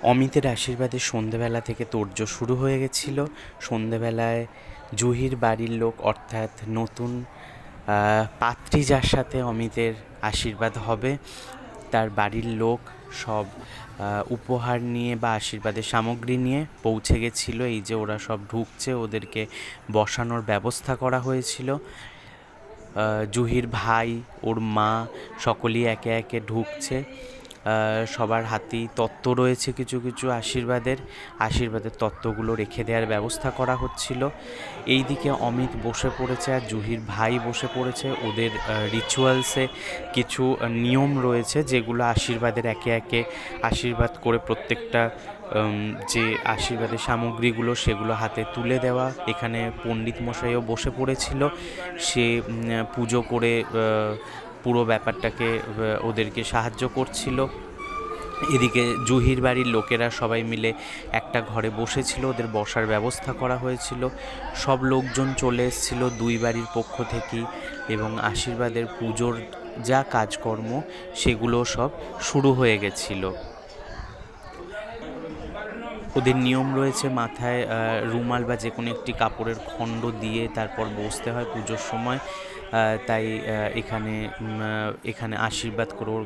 অমিতের আশীর্বাদে সন্ধেবেলা থেকে তোড়জোড় শুরু হয়ে গেছিল। সন্ধেবেলায় জুহির বাড়ির লোক, অর্থাৎ নতুন পাত্রী যার সাথে অমিতের আশীর্বাদ হবে, তার বাড়ির লোক সব উপহার নিয়ে বা আশীর্বাদের সামগ্রী নিয়ে পৌঁছে গেছিলো। এই যে ওরা সব ঢুকছে, ওদেরকে বসানোর ব্যবস্থা করা হয়েছিল। জুহির ভাই, ওর মা, সকলেই একে একে ঢুকছে। সবার হাতেই তত্ত্ব রয়েছে, কিছু কিছু আশীর্বাদের তত্ত্বগুলো রেখে দেওয়ার ব্যবস্থা করা হচ্ছিল। এইদিকে অমিত বসে পড়েছে আর জুহির ভাই বসে পড়েছে। ওদের রিচুয়ালসে কিছু নিয়ম রয়েছে, যেগুলো আশীর্বাদের একে একে আশীর্বাদ করে প্রত্যেকটা যে আশীর্বাদের সামগ্রীগুলো সেগুলো হাতে তুলে দেওয়া। এখানে পণ্ডিত মশাইও বসে পড়েছিল, সে পুজো করে পুরো ব্যাপারটাকে ওদেরকে সাহায্য করছিল। এদিকে জুহির বাড়ির লোকেরা সবাই মিলে একটা ঘরে বসেছিল, ওদের বসার ব্যবস্থা করা হয়েছিল। সব লোকজন চলে এসেছিল দুই বাড়ির পক্ষ থেকেই, এবং আশীর্বাদের পুজোর যা কাজকর্ম সেগুলো সব শুরু হয়ে গেছিল। ওদের নিয়ম রয়েছে মাথায় রুমাল বা যে কোনো একটি কাপড়ের খণ্ড দিয়ে তারপর বসতে হয় পুজোর সময়। তাই এখানে আশীর্বাদ করে ওর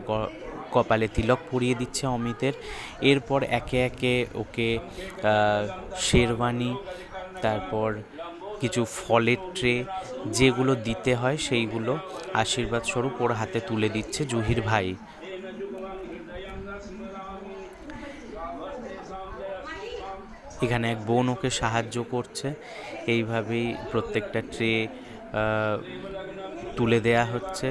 কপালে তিলক পরিয়ে দিচ্ছে অমিতের। এরপর একে একে ওকে শেরওয়ানি, তারপর কিছু ফলের ট্রে যেগুলো দিতে হয় সেইগুলো আশীর্বাদ স্বরূপ ওর হাতে তুলে দিচ্ছে জুহির ভাই। এখানে এক বোন ওকে সাহায্য করছে। এইভাবেই প্রত্যেকটা ট্রে তুলে দেয়া হচ্ছে।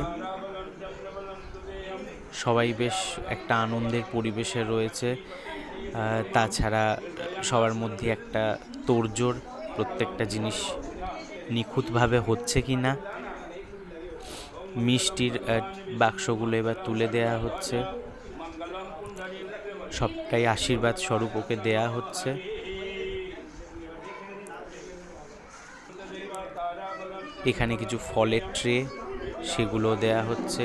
সবাই বেশ একটা আনন্দের পরিবেশে রয়েছে। তাছাড়া সবার মধ্যে একটা তোড়জোড়, প্রত্যেকটা জিনিস নিখুঁতভাবে হচ্ছে কি না। মিষ্টির বাক্সগুলো এবার তুলে দেয়া হচ্ছে, সবটাই আশীর্বাদ স্বরূপ ওকে দেয়া হচ্ছে। এখানে কিছু ফলের ট্রে, সেগুলো দেয়া হচ্ছে।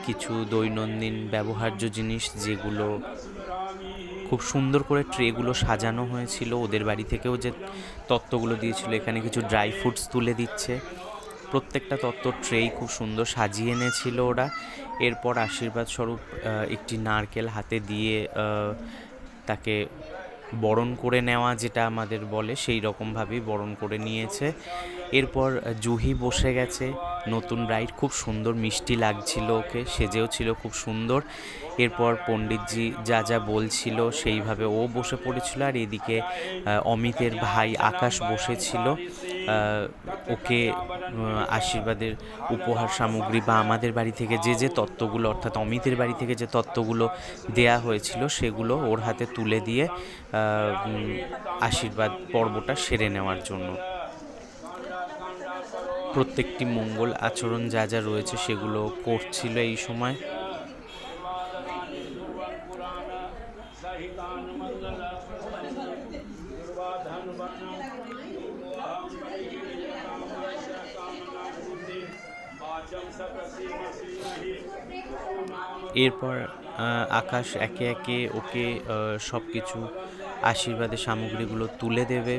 কিছু দৈনন্দিন ব্যবহার্য জিনিস, যেগুলো খুব সুন্দর করে ট্রেগুলো সাজানো হয়েছিল। ওদের বাড়ি থেকেও যে তত্ত্বগুলো দিয়েছিল, এখানে কিছু ড্রাই ফ্রুটস তুলে দিচ্ছে। প্রত্যেকটা তত্ত্বর ট্রেই খুব সুন্দর সাজিয়ে এনেছিল ওরা। এরপর আশীর্বাদ স্বরূপ একটি নারকেল হাতে দিয়ে তাকে বরণ করে নেওয়া, যেটা আমাদের বলে, সেই রকমভাবেই বরণ করে নিয়েছে। এরপর জুহি বসে গেছে, নতুন ব্রাইড, খুব সুন্দর মিষ্টি লাগছিল ওকে, সেজেও ছিল খুব সুন্দর। এরপর পণ্ডিতজি যা যা বলছিল সেইভাবে ও বসে পড়েছিল। আর এদিকে অমিতের ভাই আকাশ বসেছিল, ওকে আশীর্বাদের উপহার সামগ্রী বা আমাদের বাড়ি থেকে যে তত্ত্বগুলো, অর্থাৎ অমিতের বাড়ি থেকে যে তত্ত্বগুলো দেয়া হয়েছিল সেগুলো ওর হাতে তুলে দিয়ে আশীর্বাদ পর্বটা সেরে নেওয়ার জন্য। প্রত্যেকটি মঙ্গল আচরণ যা যা রয়েছে সেগুলো করছিল এই সময়। এরপর আকাশ একে একে ওকে সব কিছু আশীর্বাদের সামগ্রীগুলো তুলে দেবে।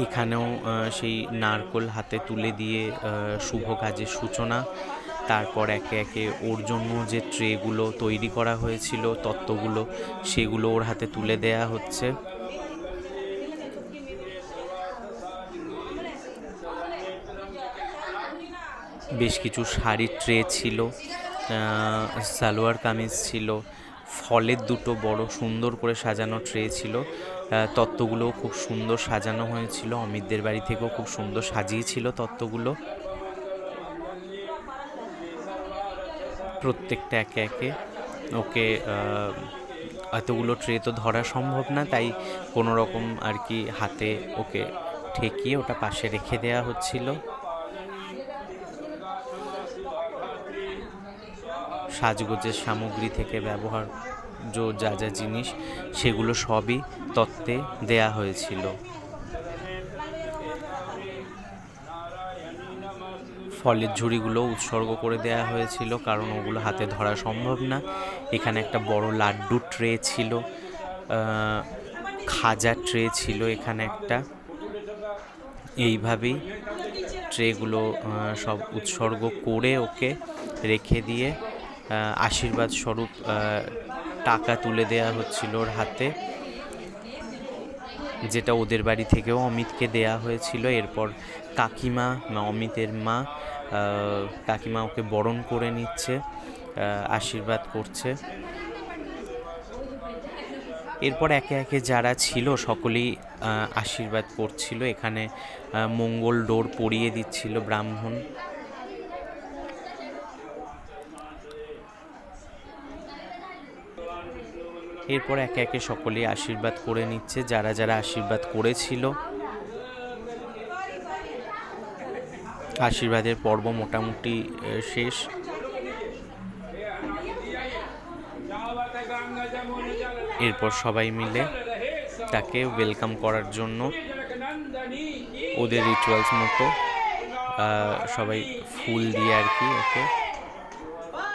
এখানেও সেই নারকোল হাতে তুলে দিয়ে শুভ কাজের সূচনা। তারপর একে একে ওর জন্য যে ট্রেগুলো তৈরি করা হয়েছিল, তত্ত্বগুলো, সেগুলো ওর হাতে তুলে দেয়া হচ্ছে। বেশ কিছু শাড়ির ট্রে ছিল, সালোয়ার কামিজ ছিল, ফলের দুটো বড় সুন্দর করে সাজানো ট্রে ছিল। তত্ত্বগুলোও খুব সুন্দর সাজানো হয়েছিল, অমিতদের বাড়ি থেকেও খুব সুন্দর সাজিয়েছিল তত্ত্বগুলো। প্রত্যেকটা একে একে ওকে, এতগুলো ট্রে তো ধরা সম্ভব না, তাই কোনো রকম আর কি হাতে ওকে ঠেকিয়ে ওটা পাশে রেখে দেওয়া হচ্ছিল। সাজগোজের সামগ্রী থেকে ব্যবহার্য যা যা জিনিস, সেগুলো সবই তত্ত্বে দেয়া হয়েছিল। ফলের ঝুড়িগুলো উৎসর্গ করে দেওয়া হয়েছিল, কারণ ওগুলো হাতে ধরা সম্ভব না। এখানে একটা বড় লাড্ডুর ট্রে ছিল, খাজার ট্রে ছিল এখানে একটা। এইভাবেই ট্রেগুলো সব উৎসর্গ করে ওকে রেখে দিয়ে আশীর্বাদ স্বরূপ টাকা তুলে দেয়া হচ্ছিল ওর হাতে, যেটা ওদের বাড়ি থেকেও অমিতকে দেয়া হয়েছিল। এরপর কাকিমা, অমিতের মা, কাকিমা ওকে বরণ করে নিচ্ছে, আশীর্বাদ করছে। এরপর একে একে যারা ছিল সকলেই আশীর্বাদ করছিল। এখানে মঙ্গল ডোর পরিয়ে দিচ্ছিল ব্রাহ্মণ। এরপর একে একে সকলেই আশীর্বাদ করে নিচ্ছে, যারা যারা আশীর্বাদ করেছিল। আশীর্বাদের পর্ব মোটামুটি শেষ। এরপর সবাই মিলে তাকে ওয়েলকাম করার জন্য ওদের রিচুয়ালস মতো সবাই ফুল দিয়ে আর কি ওকে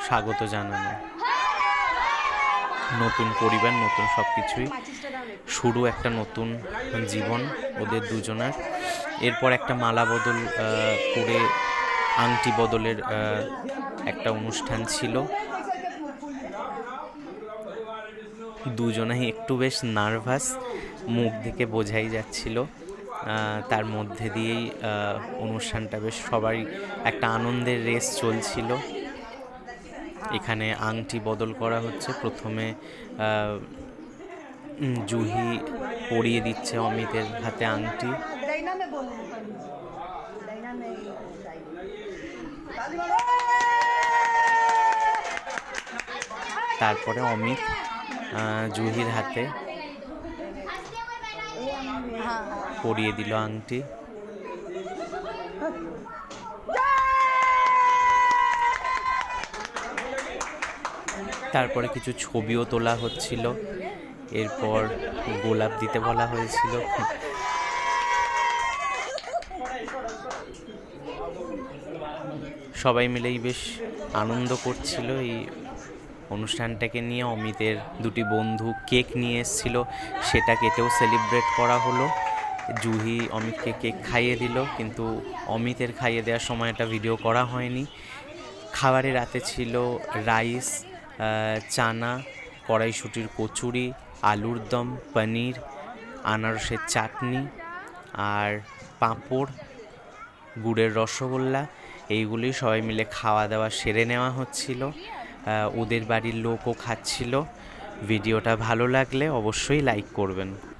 স্বাগত জানানো। নতুন পরিবার, নতুন সব কিছুই শুরু, একটা নতুন জীবন ওদের দুজনার। এরপর একটা মালা বদল করে আংটি বদলের একটা অনুষ্ঠান ছিল। দুজনেই একটু বেশ নার্ভাস, মুখ দেখে বোঝাই যাচ্ছিল। তার মধ্যে দিয়েই অনুষ্ঠানটা বেশ সবাই একটা আনন্দের রেস চলছিল। এখানে আংটি বদল করা হচ্ছে। প্রথমে জুহি পরিয়ে দিচ্ছে অমিতের হাতে আংটি। তারপরে অমিত জুহির হাতে পরিয়ে দিল আংটি। তারপরে কিছু ছবিও তোলা হচ্ছিল। এরপর গোলাপ দিতে বলা হয়েছিল। সবাই মিলেই বেশ আনন্দ করছিল এই অনুষ্ঠানটাকে নিয়ে। অমিতের দুটি বন্ধু কেক নিয়ে এসেছিল, সেটা কেটেও সেলিব্রেট করা হলো। জুহি অমিতকে কেক খাইয়ে দিল, কিন্তু অমিতের খাইয়ে দেওয়ার সময়টা ভিডিও করা হয়নি। খাবারে রাতে ছিল রাইস, চানা, কড়াইশুঁটির কচুরি, আলুর দম, পনির, আনারসের চাটনি আর পাঁপড়, গুড়ের রসগোল্লা। এইগুলি সবাই মিলে খাওয়া দাওয়া সেরে নেওয়া হচ্ছিল। ওদের বাড়ির লোকও খাচ্ছিল। ভিডিওটা ভালো লাগলে অবশ্যই লাইক করবেন।